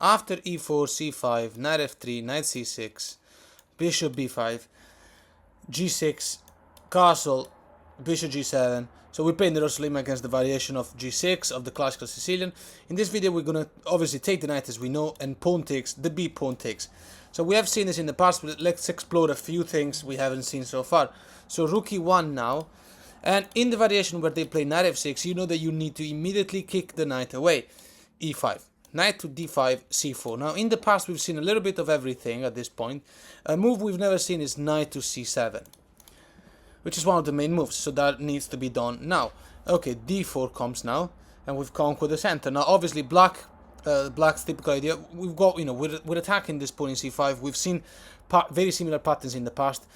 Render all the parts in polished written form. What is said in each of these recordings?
After e4, c5, knight f3, knight c6, bishop b5, g6, castle, bishop g7. So we're playing the Rossolimo against the variation of g6 of the classical Sicilian. In this video we're going to obviously take the knight as we know, and pawn takes, the b pawn takes. So we have seen this in the past, but let's explore a few things we haven't seen so far. So rook e1 now, and in the variation where they play knight f6, you know that you need to immediately kick the knight away. e5, knight to d5, c4. Now in the past we've seen a little bit of everything at this point. A move we've never seen is knight to c7, which is one of the main moves, so that needs to be done now. Okay, d4 comes now, and we've conquered the center. Now obviously black's typical idea, we've got, you know, we're attacking this pawn in c5. We've seen very similar patterns in the past,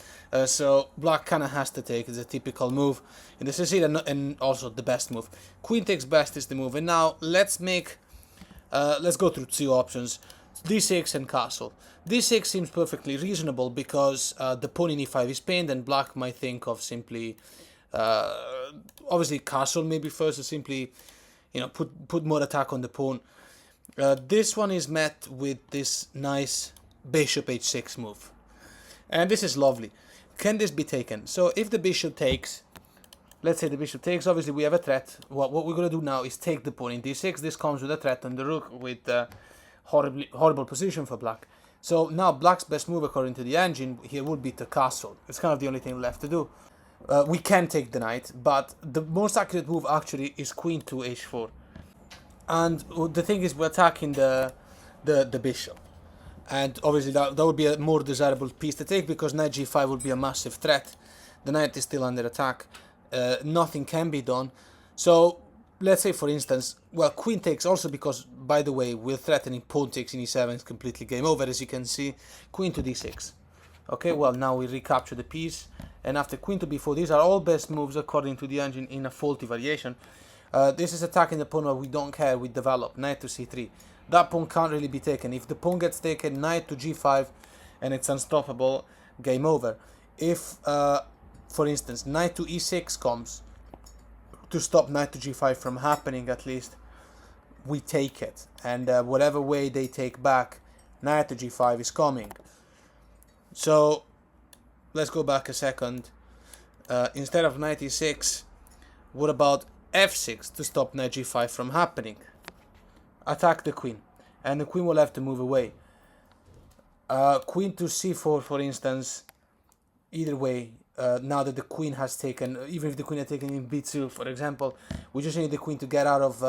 so black kind of has to take. It's a typical move in the Sicilian, and also the best move. Queen takes best is the move, and now let's go through two options, d6 and castle. d6 seems perfectly reasonable because the pawn in e5 is pinned, and black might think of simply, obviously castle maybe first, or simply, you know, put more attack on the pawn. This one is met with this nice bishop h6 move, and this is lovely. Can this be taken? So if the bishop takes, let's say the bishop takes, obviously we have a threat. What we're going to do now is take the pawn in d6. This comes with a threat on the rook, with horrible position for black. So now black's best move according to the engine here would be to castle. It's kind of the only thing left to do. We can take the knight, but the most accurate move actually is queen to h4. And the thing is, we're attacking the bishop, and obviously that would be a more desirable piece to take, because knight g5 would be a massive threat. The knight is still under attack. Nothing can be done. So let's say, for instance, well, queen takes, also because, by the way, we're threatening pawn takes in e7. It's completely game over, as you can see. Queen to d6. Okay, well, now we recapture the piece, and after queen to b4, these are all best moves according to the engine in a faulty variation. This is attacking the pawn where we don't care, we develop. Knight to c3. That pawn can't really be taken. If the pawn gets taken, knight to g5, and it's unstoppable, game over. If, for instance, knight to e6 comes, to stop knight to g5 from happening at least, we take it. And whatever way they take back, knight to g5 is coming. So, let's go back a second. Instead of knight e6, what about f6 to stop knight g5 from happening? Attack the queen, and the queen will have to move away. Queen to c4, for instance. Either way, now that the queen has taken, even if the queen had taken in b2, for example, we just need the queen to get out of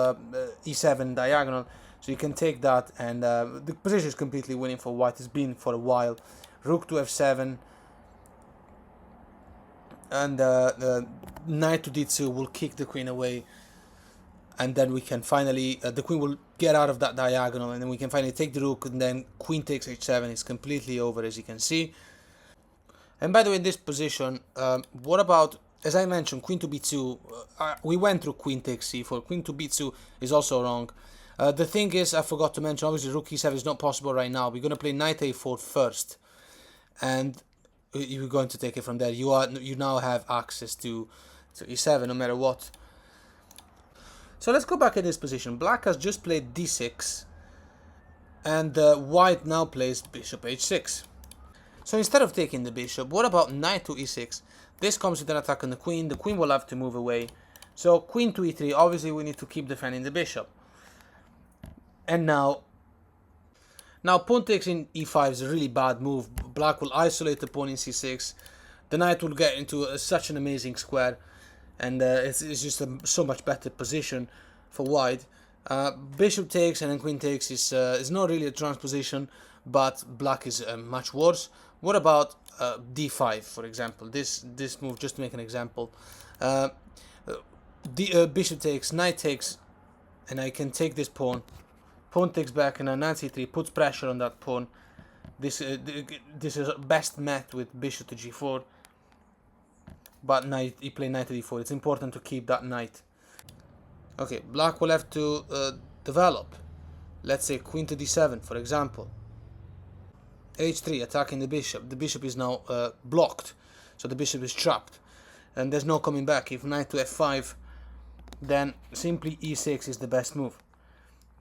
e7 diagonal, so you can take that, and the position is completely winning for white. It's been for a while. Rook to f7, and knight to d2 will kick the queen away, and then we can finally, the queen will get out of that diagonal, and then we can finally take the rook, and then queen takes h7 is completely over, as you can see. And by the way, in this position, what about, as I mentioned, queen to b2, we went through queen takes c4, queen to b2 is also wrong. The thing is, I forgot to mention, obviously rook e7 is not possible right now. We're going to play knight a4 first, and you're going to take it from there. You now have access to e7 no matter what. So let's go back at this position. Black has just played d6, and white now plays bishop h6. So instead of taking the bishop, what about knight to e6? This comes with an attack on the queen. The queen will have to move away. So queen to e3, obviously we need to keep defending the bishop. And now pawn takes in e5 is a really bad move. Black will isolate the pawn in c6. The knight will get into such an amazing square, and it's just a so much better position for white. Bishop takes and then queen takes is not really a transposition, but black is much worse. What about d5, for example? This move, just to make an example. Bishop takes, knight takes, and I can take this pawn. Pawn takes back, and then knight c3 puts pressure on that pawn. This is best met with bishop to g4, but knight, he played knight to d4. It's important to keep that knight. Okay, black will have to develop. Let's say queen to d7, for example. h3, attacking the bishop. The bishop is now blocked, so the bishop is trapped, and there's no coming back. If knight to f5, then simply e6 is the best move.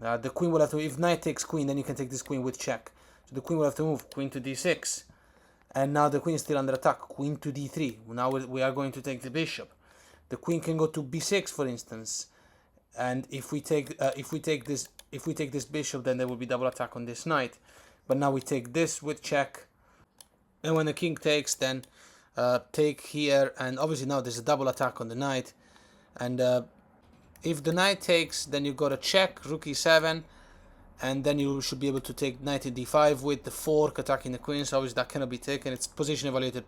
The queen will have to, if knight takes queen, then you can take this queen with check. So the queen will have to move, queen to d6. And now the queen is still under attack, queen to d3. Now we are going to take the bishop. The queen can go to b6, for instance. And if we take this bishop, then there will be double attack on this knight. But now we take this with check. And when the king takes, then take here. And obviously now there's a double attack on the knight. And if the knight takes, then you got a check, rook e7, and then you should be able to take knight to d5 with the fork attacking the queen. So obviously that cannot be taken. It's position evaluated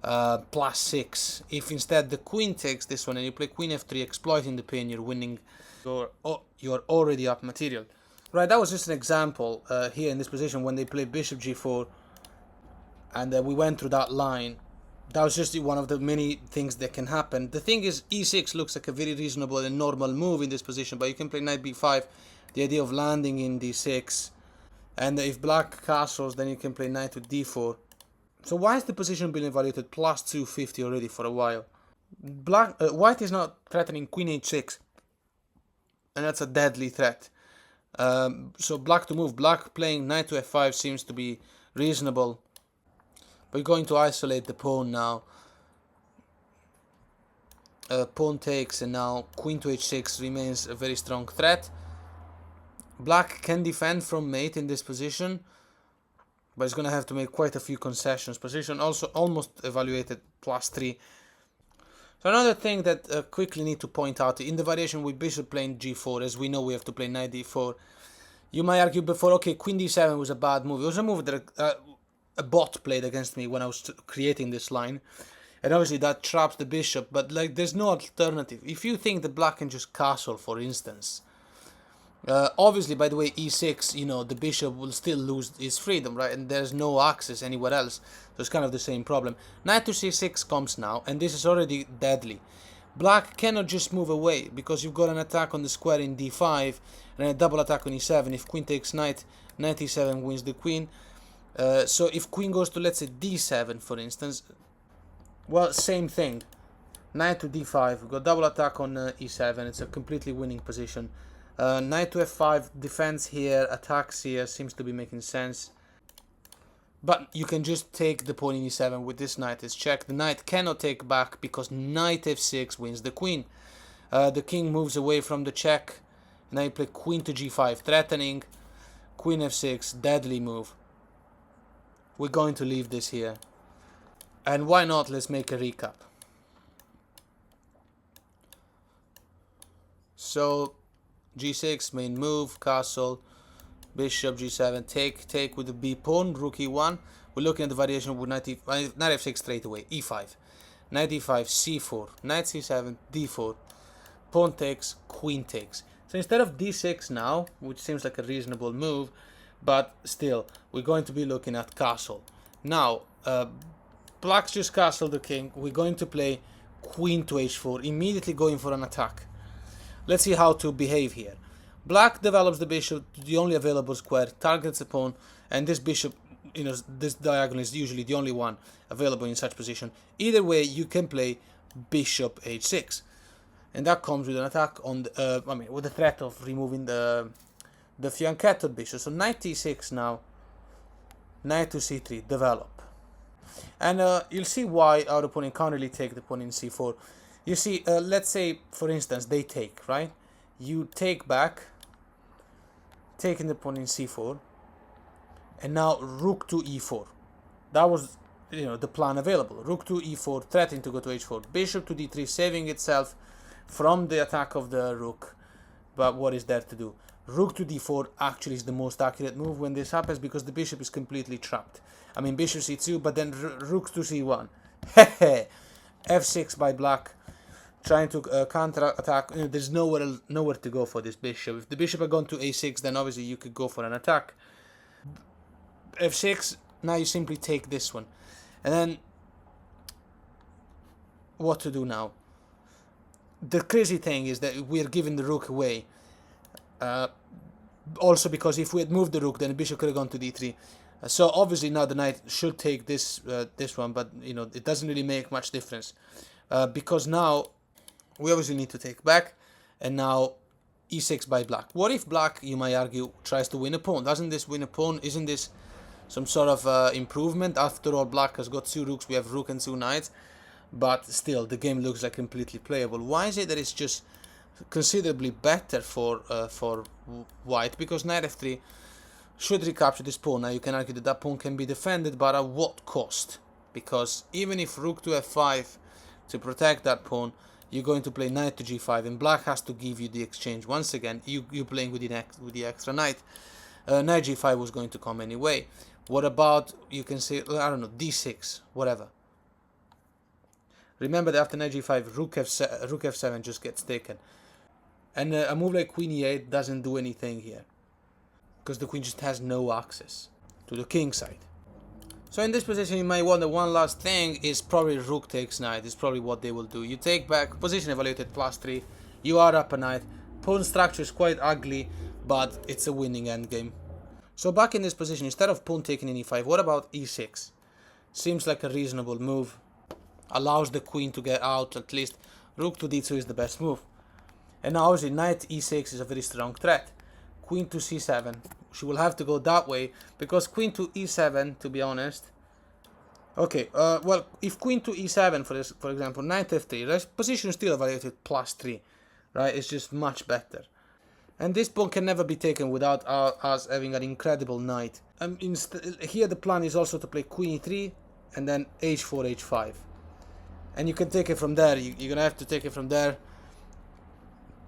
+6. If instead the queen takes this one and you play queen f3, exploiting the pin, you're winning. You're already up material. Right, that was just an example here in this position when they played bishop g4, and we went through that line. That was just one of the many things that can happen. The thing is, e6 looks like a very reasonable and normal move in this position, but you can play knight b5, the idea of landing in d6, and if black castles, then you can play knight to d4. So why is the position being evaluated +250 already for a while? White is not threatening queen h6, and that's a deadly threat. So black to move, black playing knight to f5 seems to be reasonable. We're going to isolate the pawn now. Pawn takes, and now queen to h6 remains a very strong threat. Black can defend from mate in this position, but it's going to have to make quite a few concessions. Position also almost evaluated +3. So another thing that quickly need to point out, in the variation with bishop playing g4, as we know we have to play knight d4, you might argue before, okay, queen d7 was a bad move. It was a move that a bot played against me when I was creating this line, and obviously that traps the bishop, but like there's no alternative. If you think that black can just castle, for instance, obviously, by the way, e6, you know, the bishop will still lose his freedom, right? And there's no access anywhere else, so it's kind of the same problem. Knight to c6 comes now, and this is already deadly. Black cannot just move away, because you've got an attack on the square in d5, and a double attack on e7. If queen takes knight, knight e7 wins the queen. So if queen goes to, let's say, d7, for instance, well, same thing. Knight to d5, we've got double attack on e7, it's a completely winning position. Knight to f5, defense here, attacks here, seems to be making sense. But you can just take the pawn in e7 with this knight is check. The knight cannot take back because knight f6 wins the queen. The king moves away from the check. Now you play queen to g5, threatening. Queen f6, deadly move. We're going to leave this here. And why not, let's make a recap. So, g6, main move, castle, bishop, g7, take with the b pawn, rook e1. We're looking at the variation with knight f6 straight away, e5. Knight e5, c4, knight c7, d4. Pawn takes, queen takes. So instead of d6 now, which seems like a reasonable move, but still, we're going to be looking at castle. Now, black's just castled the king. We're going to play queen to h4, immediately going for an attack. Let's see how to behave here. Black develops the bishop to the only available square, targets the pawn, and this bishop, you know, this diagonal is usually the only one available in such position. Either way, you can play bishop h6, and that comes with an attack on the, with the threat of removing the fianchetto bishop. So knight t6 now, knight to c3, develop. And you'll see why our opponent can't really take the pawn in c4. You see, let's say, for instance, they take, right? You take back, taking the pawn in c4, and now rook to e4. That was, you know, the plan available. Rook to e4, threatening to go to h4. Bishop to d3, saving itself from the attack of the rook. But what is there to do? Rook to d4 actually is the most accurate move when this happens, because the bishop is completely trapped. I mean, bishop c2, but then rook to c1. f6 by black, trying to counter attack. You know, there's nowhere to go for this bishop. If the bishop had gone to a6, then obviously you could go for an attack. f6, now you simply take this one. And then, what to do now? The crazy thing is that we're giving the rook away. Also because if we had moved the rook, then the bishop could have gone to d3. So obviously now the knight should take this one, but you know, it doesn't really make much difference. Because now we obviously need to take back, and now e6 by black. What if black, you might argue, tries to win a pawn? Doesn't this win a pawn? Isn't this some sort of improvement? After all, black has got 2 rooks, we have rook and 2 knights, but still the game looks like completely playable. Why is it that it's just considerably better for white? Because knight f3 should recapture this pawn. Now you can argue that that pawn can be defended, but at what cost? Because even if rook to f5 to protect that pawn, you're going to play knight to g5, and black has to give you the exchange. Once again, you're playing with the extra knight. Knight g5 was going to come anyway. What about, you can say, I don't know, d6, whatever. Remember that after knight g5, rook f7 just gets taken. And a move like queen e8 doesn't do anything here, because the queen just has no access to the king side. So in this position, you might wonder, one last thing is probably rook takes knight. Is probably what they will do. You take back, position evaluated +3. You are up a knight. Pawn structure is quite ugly, but it's a winning endgame. So back in this position, instead of pawn taking in e5, what about e6? Seems like a reasonable move. Allows the queen to get out at least. Rook to d2 is the best move. And now obviously knight e6 is a very strong threat. Queen to c7. She will have to go that way, because queen to e7, to be honest. Okay, well, if queen to e7, for example, knight f3, right, position is still evaluated +3, right? It's just much better. And this pawn can never be taken without us having an incredible knight. Here the plan is also to play queen e3 and then h4, h5. And you can take it from there. You're going to have to take it from there.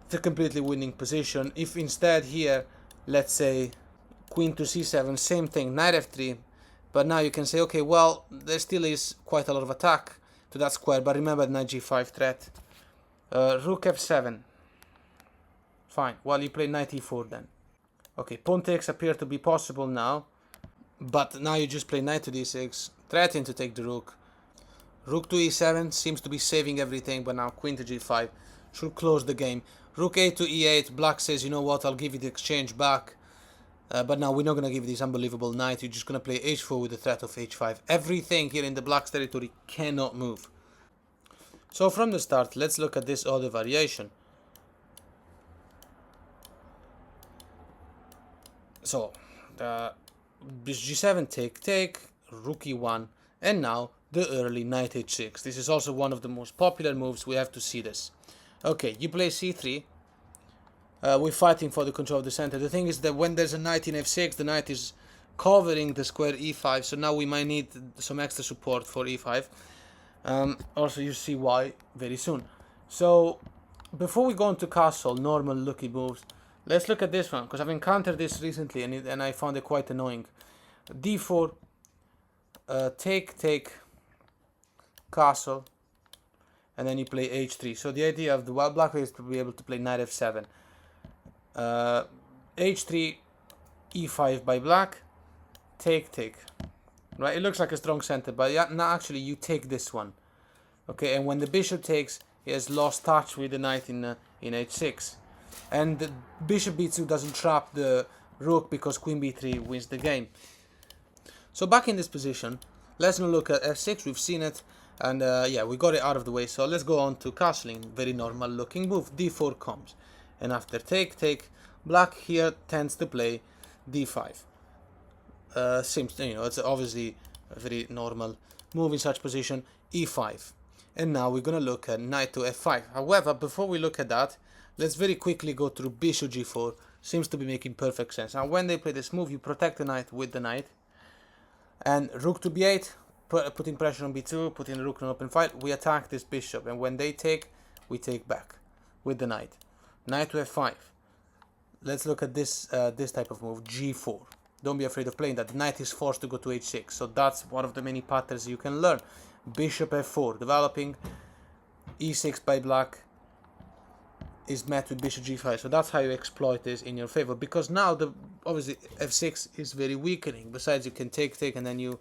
It's a completely winning position. If instead here, let's say, queen to c7, same thing, knight f3, but now you can say, okay, well, there still is quite a lot of attack to that square, but remember knight g5 threat. Rook f7. Fine, well, you play knight e4 then. Okay, pawn takes appear to be possible now, but now you just play knight to d6, threatening to take the rook. Rook to e7 seems to be saving everything, but now queen to g5 should close the game. Rook a to e8, black says, you know what, I'll give you the exchange back. But now we're not going to give you this unbelievable knight, you're just going to play h4 with the threat of h5. Everything here in the black's territory cannot move. So from the start, let's look at this other variation. So, g7 take, rook e1, and now the early knight h6. This is also one of the most popular moves, we have to see this. Okay, you play c3. We're fighting for the control of the center. The thing is that when there's a knight in f6, the knight is covering the square e5, so now we might need some extra support for e5. Also, you see why very soon. So, before we go into castle, normal looking moves, let's look at this one, because I've encountered this recently and I found it quite annoying. d4, take, castle, and then you play h3. So the idea of the black is to be able to play knight f7. h3, e5 by black, take. Right, it looks like a strong center, but yeah, no, actually you take this one. Okay, and when the bishop takes, he has lost touch with the knight in h6. And the bishop b2 doesn't trap the rook because queen b3 wins the game. So back in this position, let's now look at f6, we've seen it. And yeah, we got it out of the way, so let's go on to castling. Very normal looking move. d4 comes, and after take, black here tends to play d5. Seems, you know, it's obviously a very normal move in such position. e5, and now we're gonna look at knight to f5. However, before we look at that, let's very quickly go through bishop g4. Seems to be making perfect sense. Now, when they play this move, you protect the knight with the knight, and rook to b8. Putting pressure on b2, putting the rook in an open fight, we attack this bishop, and when they take, we take back with the knight. Knight to f5. Let's look at this this type of move, g4. Don't be afraid of playing that. The knight is forced to go to h6, so that's one of the many patterns you can learn. Bishop f4, developing, e6 by black is met with bishop g5, so that's how you exploit this in your favor, because now the obviously f6 is very weakening. Besides, you can take, and then you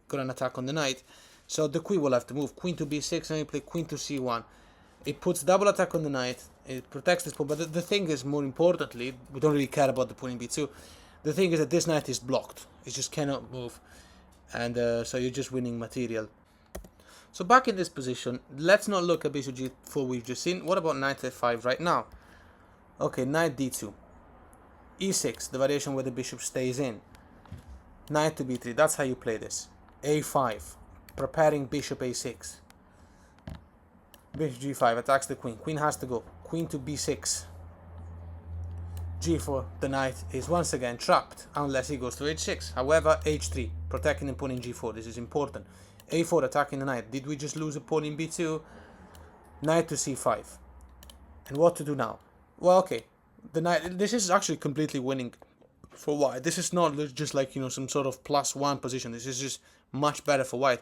got an attack on the knight, so the queen will have to move. Queen to b6, and you play queen to c1. It puts double attack on the knight, it protects this pawn, but the thing is, more importantly, we don't really care about the pawn in b2. The thing is that this knight is blocked, it just cannot move, and so you're just winning material. So back in this position, let's not look at bishop g4 we've just seen. What about knight f5 right now? Okay, knight d2. e6, the variation where the bishop stays in. Knight to b3, that's how you play this. a5, preparing bishop a6. Bishop g5 attacks the queen. Queen has to go. Queen to b6. g4, the knight is once again trapped unless he goes to h6. However, h3, protecting the pawn in g4. This is important. a4, attacking the knight. Did we just lose a pawn in b2? Knight to c5. And what to do now? Well, okay. The knight. This is actually completely winning for white. This is not just like, you know, some sort of +1 position. This is just much better for white.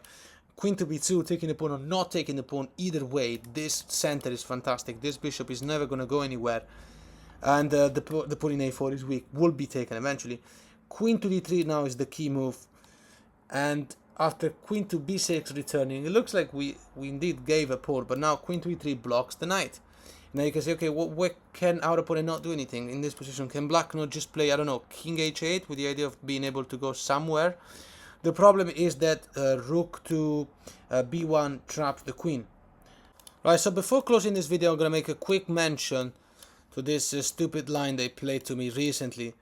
Queen to b2, taking the pawn or not taking the pawn, either way, this center is fantastic. This bishop is never going to go anywhere. And the pawn in a4 is weak, will be taken eventually. Queen to d3 now is the key move. And after queen to b6 returning, it looks like we indeed gave a pawn, but now queen to e3 blocks the knight. Now you can say, okay, what can our opponent not do anything in this position? Can black not just play, I don't know, king h8 with the idea of being able to go somewhere? The problem is that rook to b1 traps the queen. Right, so before closing this video, I'm going to make a quick mention to this stupid line they played to me recently.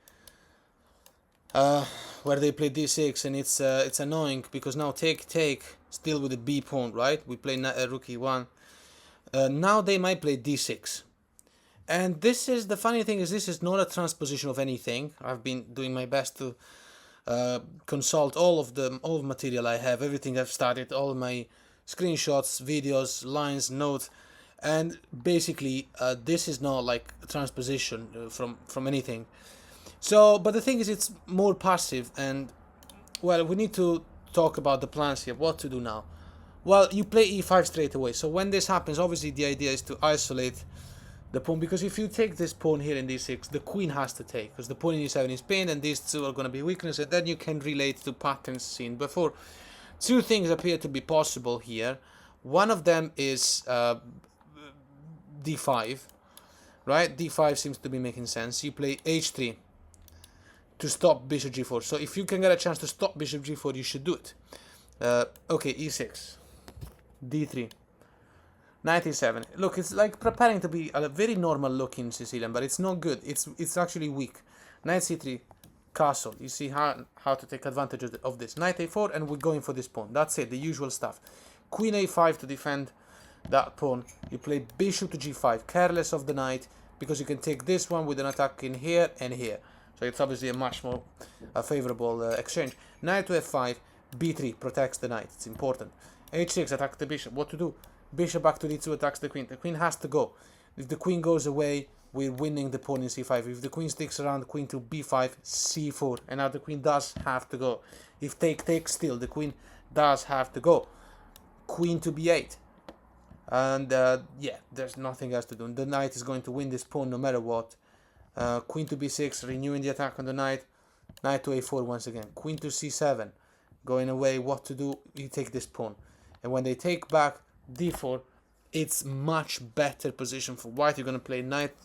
Where they play d6, and it's annoying because now take still with the b pawn, right? We play rook e1. Now they might play d6, and this is the funny thing is this is not a transposition of anything. I've been doing my best to consult all the material I have, everything I've studied, all my screenshots, videos, lines, notes, and basically this is not like a transposition from anything. So, but the thing is, it's more passive, and well, we need to talk about the plans here. What to do now? Well, you play e5 straight away. So when this happens, obviously the idea is to isolate the pawn, because if you take this pawn here in d6, the queen has to take, because the pawn in e7 is pinned, and these two are going to be weakness, and then you can relate to patterns seen before. Two things appear to be possible here. One of them is d5, right? d5 seems to be making sense. You play h3 to stop bishop g4. So if you can get a chance to stop bishop g4, you should do it. Okay, e6, d3, knight e7. Look, it's like preparing to be a very normal looking Sicilian, but it's not good. It's actually weak. Knight c3, castle. You see how to take advantage of this. Knight a4, and we're going for this pawn. That's it, the usual stuff. Queen a5 to defend that pawn. You play bishop to g5, careless of the knight, because you can take this one with an attack in here and here. So it's obviously a much more favorable exchange. Knight to f5, b3 protects the knight. It's important. h6 attacks the bishop. What to do? Bishop back to d2 attacks the queen. The queen has to go. If the queen goes away, we're winning the pawn in c5. If the queen sticks around, queen to b5, c4. And now the queen does have to go. If take still, the queen does have to go. Queen to b8. And yeah, there's nothing else to do. The knight is going to win this pawn no matter what. Queen to b6, renewing the attack on the knight. Knight to a4 once again. Queen to c7, going away. What to do? You take this pawn. And when they take back d4, it's much better position for white. You're going to play knight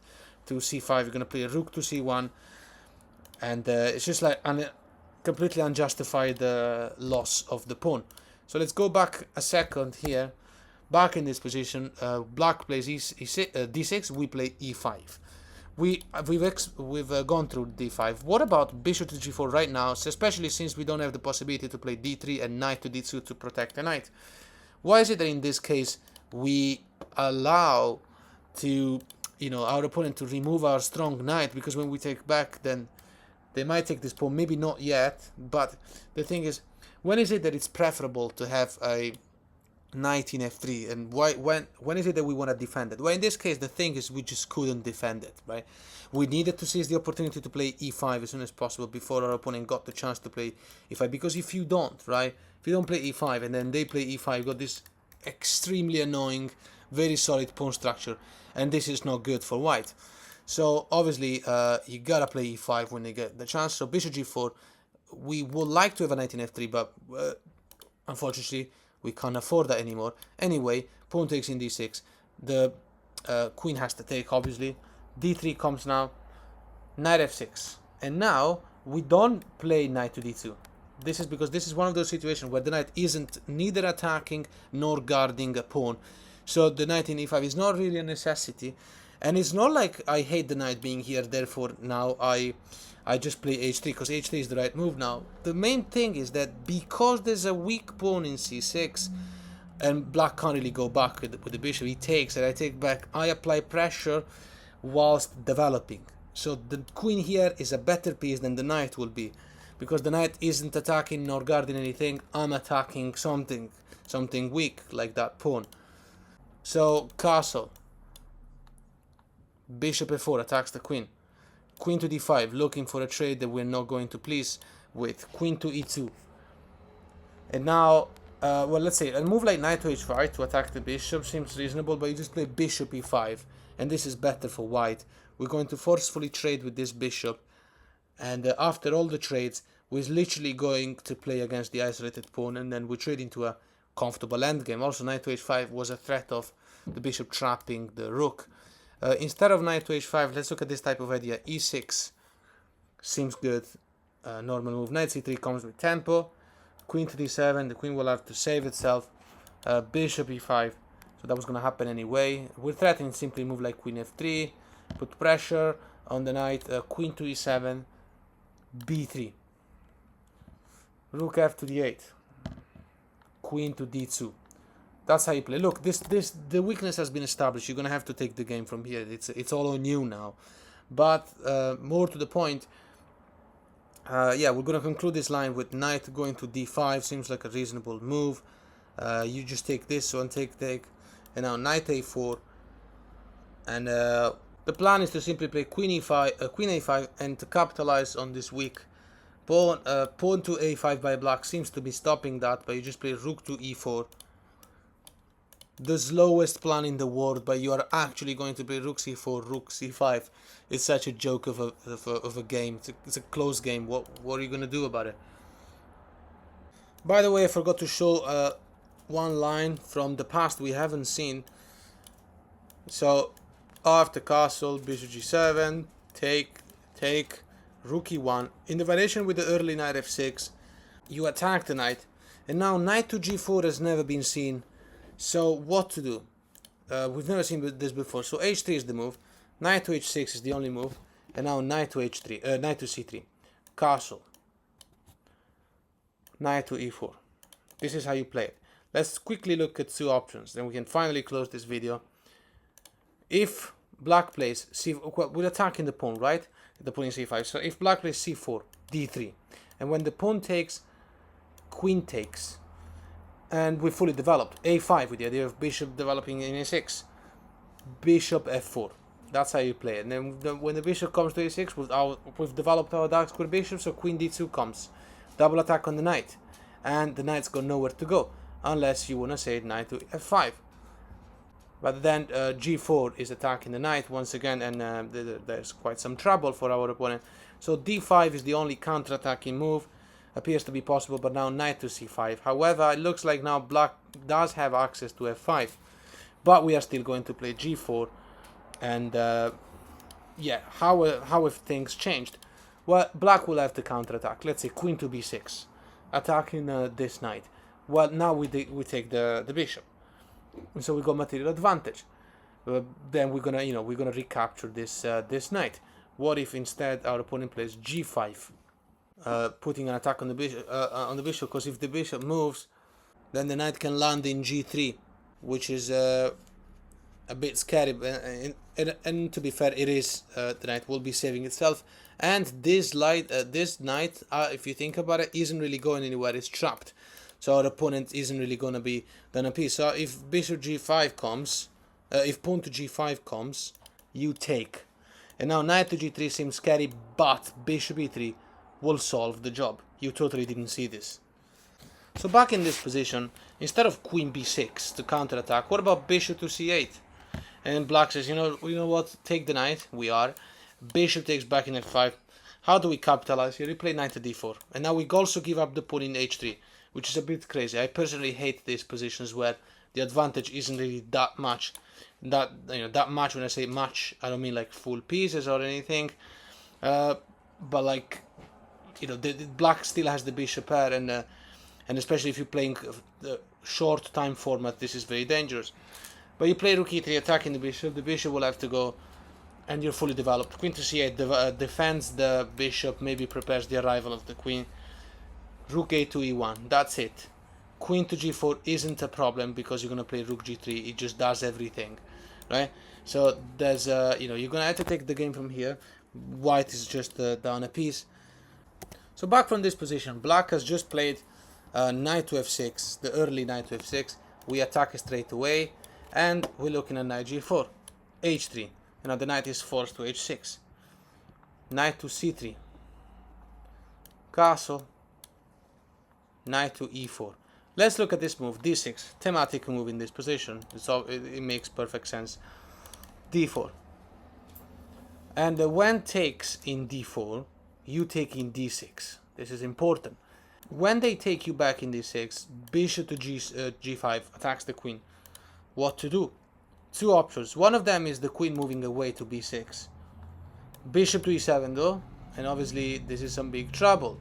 to c5. You're going to play rook to c1. And it's just like completely unjustified loss of the pawn. So let's go back a second here. Back in this position, black plays d6, we play e5. We've gone through d5. What about bishop to g4 right now, especially since we don't have the possibility to play d3 and knight to d2 to protect the knight? Why is it that in this case we allow to, you know, our opponent to remove our strong knight? Because when we take back, then they might take this pawn. Maybe not yet, but the thing is, when is it that it's preferable to have a knight in f3, and when is it that we want to defend it? Well, in this case, the thing is we just couldn't defend it, right? We needed to seize the opportunity to play e5 as soon as possible before our opponent got the chance to play e5, because if you don't, right, if you don't play e5 and then they play e5, you got this extremely annoying, very solid pawn structure, and this is not good for white. So obviously you gotta play e5 when they get the chance. So bishop g4, we would like to have a knight in f3, but unfortunately we can't afford that anymore. Anyway, pawn takes in d6. The queen has to take, obviously. d3 comes now. Knight f6. And now we don't play knight to d2. This is because this is one of those situations where the knight isn't neither attacking nor guarding a pawn. So the knight in e5 is not really a necessity. And it's not like I hate the knight being here, therefore now I just play h3, because h3 is the right move now. The main thing is that because there's a weak pawn in c6, and black can't really go back with the bishop, he takes and I take back, I apply pressure whilst developing. So the queen here is a better piece than the knight will be, because the knight isn't attacking nor guarding anything, I'm attacking something weak like that pawn. So castle, bishop f4 attacks the queen, queen to d5, looking for a trade that we're not going to please with, queen to e2. And now, well, let's say a move like knight to h5 to attack the bishop seems reasonable, but you just play bishop e5, and this is better for white. We're going to forcefully trade with this bishop, and after all the trades, we're literally going to play against the isolated pawn, and then we trade into a comfortable endgame. Also, knight to h5 was a threat of the bishop trapping the rook. Instead of knight to h5, let's look at this type of idea. e6 seems good. Normal move. Knight c3 comes with tempo. Queen to d7, the queen will have to save itself. Bishop e5, so that was going to happen anyway. We're threatening simply move like queen f3, put pressure on the knight. Queen to e7, b3, rook f to d8, queen to d2. That's how you play. Look, the weakness has been established. You're going to have to take the game from here. It's all on you now. But more to the point, yeah, we're going to conclude this line with knight going to d5. Seems like a reasonable move. You just take this one, take, and now knight a4. And the plan is to simply play queen e5, queen a5, and to capitalize on this weak pawn. Pawn to a5 by black seems to be stopping that, but you just play rook to e4. The slowest plan in the world, but you are actually going to play rook c4, rook c5. It's such a joke of a game. It's a close game. What are you going to do about it? By the way, I forgot to show one line from the past we haven't seen. So after castle, bishop g7, take, rook e1. In the variation with the early knight f6, you attack the knight, and now knight to g4 has never been seen. So what to do? We've never seen this before. So h3 is the move, knight to h6 is the only move, and now knight to h3, knight to c3, castle, knight to e4. This is how you play it. Let's quickly look at two options, then we can finally close this video. If black plays c4, we're attacking the pawn, right? The pawn in c5. So if black plays c4, d3, and when the pawn takes, queen takes, and we fully developed a5 with the idea of bishop developing in a6, bishop f4. That's how you play it. And then when the bishop comes to a6, we've developed our dark square bishop, so queen d2 comes, double attack on the knight, and the knight's got nowhere to go unless you want to say knight to f5. But then g4 is attacking the knight once again, and there's quite some trouble for our opponent. So d5 is the only counter-attacking move. Appears to be possible, but now knight to c5. However, it looks like now black does have access to f5, but we are still going to play g4. And yeah, how have things changed? Well, black will have to counterattack. Let's say queen to b6, attacking this knight. Well, now we take the bishop, and so we got material advantage. Then we're gonna recapture this knight. What if instead our opponent plays g5? Putting an attack on the bishop, because if the bishop moves, then the knight can land in g3, which is a bit scary. And to be fair, it is the knight will be saving itself, and this knight, if you think about it, isn't really going anywhere. It's trapped, so our opponent isn't really gonna be done a piece. So if bishop g5 comes, if pawn to g5 comes, you take, and now knight to g3 seems scary, but bishop e3 will solve the job. You totally didn't see this. So back in this position, instead of queen b6 to counterattack, what about bishop to c8? And black says, you know what, take the knight. We are. Bishop takes back in f5. How do we capitalize here? We play knight to d4, and now we also give up the pawn in h3, which is a bit crazy. I personally hate these positions where the advantage isn't really that much. That much, when I say much, I don't mean like full pieces or anything, but like, the black still has the bishop pair, and especially if you're playing the short time format, this is very dangerous. But you play rook e3 attacking the bishop will have to go and you're fully developed. Queen to c8 defends the bishop, maybe prepares the arrival of the queen. Rook a to e1, that's it. Queen to g4 isn't a problem because you're gonna play rook g3. It just does everything, right? So there's you're gonna have to take the game from here. White is just down a piece. So back from this position, black has just played knight to f6, the early knight to f6. We attack it straight away, and we're looking at knight g4, h3. Now the knight is forced to h6. Knight to c3. Castle. Knight to e4. Let's look at this move, d6. Thematic move in this position. It makes perfect sense. d4. And when takes in d4, you take in d6. This is important. When they take you back in d6, bishop to g5 attacks the queen. What to do? Two options. One of them is the queen moving away to b6. Bishop to e7 though, and obviously this is some big trouble.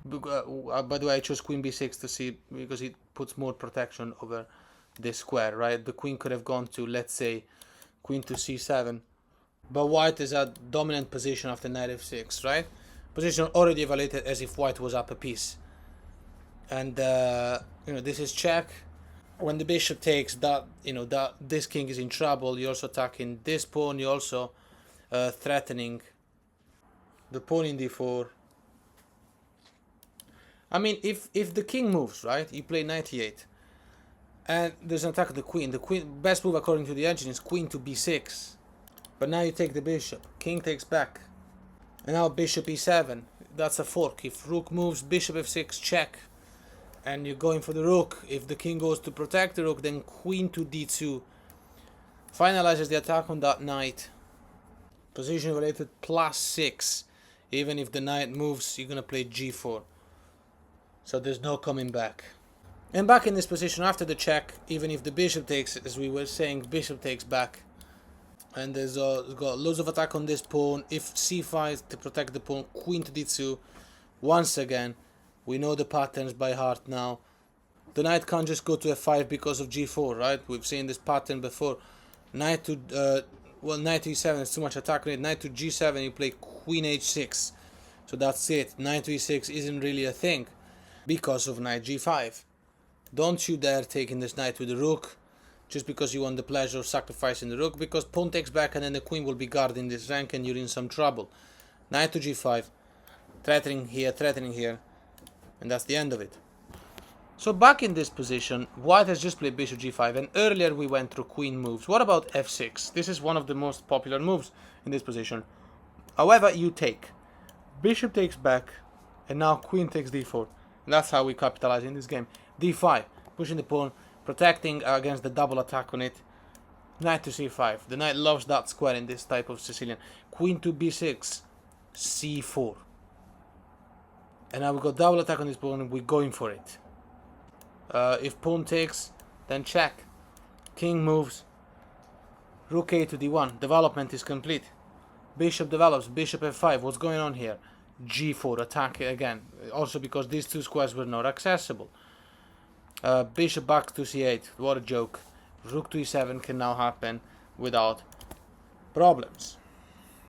By the way, I chose queen b6 to see because it puts more protection over this square, right? The queen could have gone to, let's say, queen to c7, but white is at dominant position after knight f6, right? Position already evaluated as if white was up a piece, and this is check. When the bishop takes that, that this king is in trouble. You're also attacking this pawn. You're also threatening the pawn in d4. I mean, if the king moves, right, you play knight e8, and there's an attack of the queen. The queen, best move according to the engine is queen to b6, but now you take the bishop. King takes back, and now bishop e7. That's a fork. If rook moves, bishop f6, check, and you're going for the rook. If the king goes to protect the rook, then queen to d2 finalizes the attack on that knight. Position related +6. Even if the knight moves, you're gonna play g4. So there's no coming back. And back in this position after the check, even if the bishop takes, as we were saying, bishop takes back. And there's got loads of attack on this pawn. If c5 to protect the pawn, queen to d2. Once again, we know the patterns by heart now. The knight can't just go to f5 because of g4, right? We've seen this pattern before. Knight to knight to e7 is too much attack on it. Knight to g7, you play queen h6. So that's it. Knight to e6 isn't really a thing because of knight g5. Don't you dare taking this knight with the rook just because you want the pleasure of sacrificing the rook, because pawn takes back and then the queen will be guarding this rank and you're in some trouble. Knight to g5, threatening here, and that's the end of it. So back in this position, white has just played bishop g5, and earlier we went through queen moves. What about f6? This is one of the most popular moves in this position. However, you take. Bishop takes back, and now queen takes d4. And that's how we capitalize in this game. d5, pushing the pawn, protecting against the double attack on it. Knight to c5. The knight loves that square in this type of Sicilian. Queen to b6, c4. And now we got double attack on this pawn, and we're going for it. If pawn takes, then check. King moves. Rook a to d1. Development is complete. Bishop develops. Bishop f5. What's going on here? g4. Attack again. Also because these two squares were not accessible. Bishop back to c8. What a joke. Rook to e7 can now happen without problems.